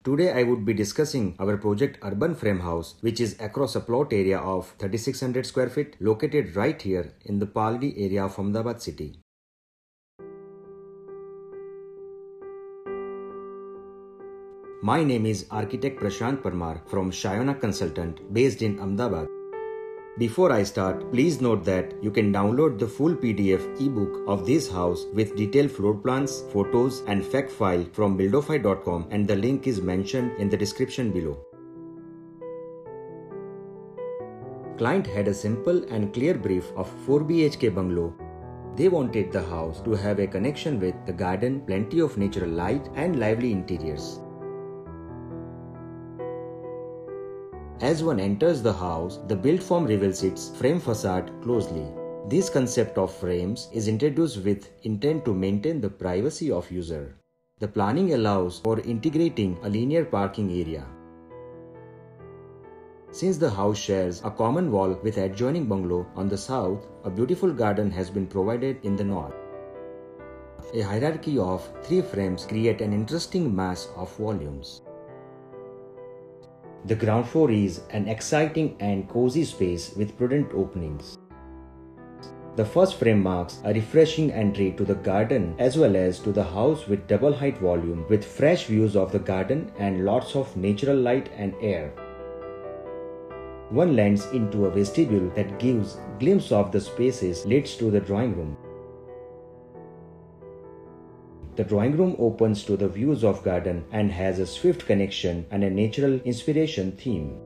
Today I would be discussing our project Urban Frame House, which is across a plot area of 3600 square feet located right here in the Paldi area of Ahmedabad city. My name is architect Prashant Parmar from Shayona consultant based in Ahmedabad. Before I start, please note that you can download the full PDF ebook of this house with detailed floor plans, photos and fact file from buildofy.com, and the link is mentioned in the description below. Client had a simple and clear brief of 4 BHK bungalow. They wanted the house to have a connection with the garden, plenty of natural light and lively interiors. As one enters the house, the built form reveals its frame facade closely. This concept of frames is introduced with intent to maintain the privacy of user. The planning allows for integrating a linear parking area. Since the house shares a common wall with adjoining bungalow on the south, a beautiful garden has been provided in the north. A hierarchy of 3 frames create an interesting mass of volumes. The ground floor is an exciting and cozy space with prudent openings. The first frame marks a refreshing entry to the garden as well as to the house with double height volume with fresh views of the garden and lots of natural light and air. One lands into a vestibule that gives a glimpse of the spaces leads to the drawing room. The drawing room opens to the views of garden and has a swift connection and a natural inspiration theme.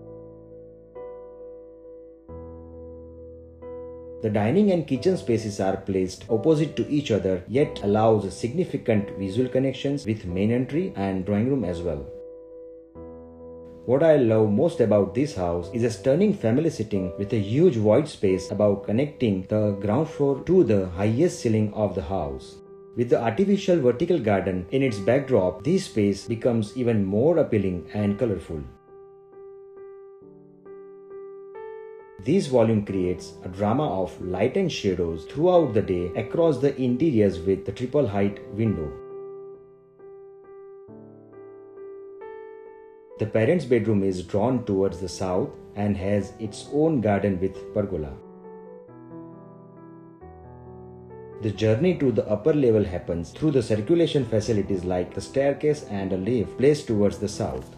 The dining and kitchen spaces are placed opposite to each other yet allows significant visual connections with main entry and drawing room as well. What I love most about this house is a stunning family sitting with a huge void space above connecting the ground floor to the highest ceiling of the house. With the artificial vertical garden in its backdrop, this space becomes even more appealing and colorful. This volume creates a drama of light and shadows throughout the day across the interiors with the triple height window. The parents' bedroom is drawn towards the south and has its own garden with pergola. The journey to the upper level happens through the circulation facilities like the staircase and a lift placed towards the south.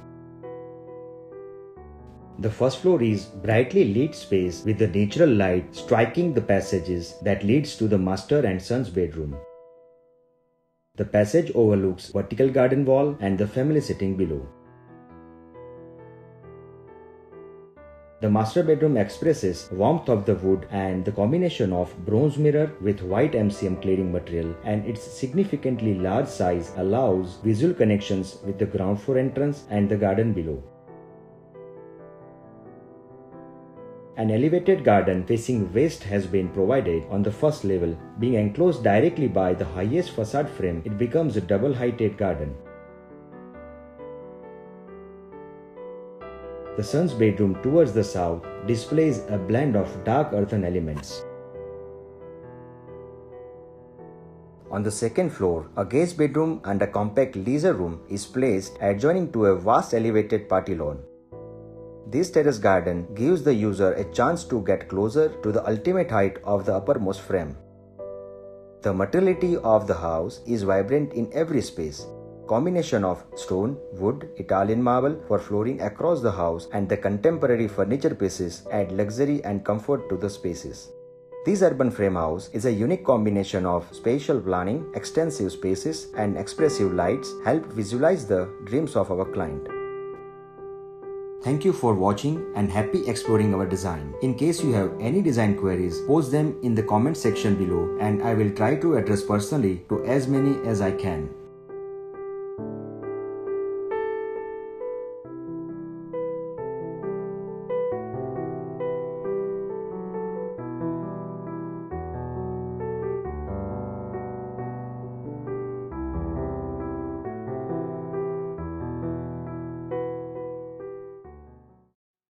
The first floor is brightly lit space with the natural light striking the passages that leads to the master and son's bedroom. The passage overlooks vertical garden wall and the family sitting below. The master bedroom expresses warmth of the wood and the combination of bronze mirror with white MCM cladding material, and its significantly large size allows visual connections with the ground floor entrance and the garden below. An elevated garden facing west has been provided on the first level. Being enclosed directly by the highest facade frame, it becomes a double-heighted garden. The son's bedroom towards the south displays a blend of dark earthen elements. On the second floor, a guest bedroom and a compact leisure room is placed adjoining to a vast elevated party lawn. This terrace garden gives the user a chance to get closer to the ultimate height of the uppermost frame. The materiality of the house is vibrant in every space. Combination of stone, wood, Italian marble for flooring across the house and the contemporary furniture pieces add luxury and comfort to the spaces. This urban frame house is a unique combination of spatial planning, extensive spaces and expressive lights help visualize the dreams of our client. Thank you for watching and happy exploring our design. In case you have any design queries, post them in the comment section below and I will try to address personally to as many as I can.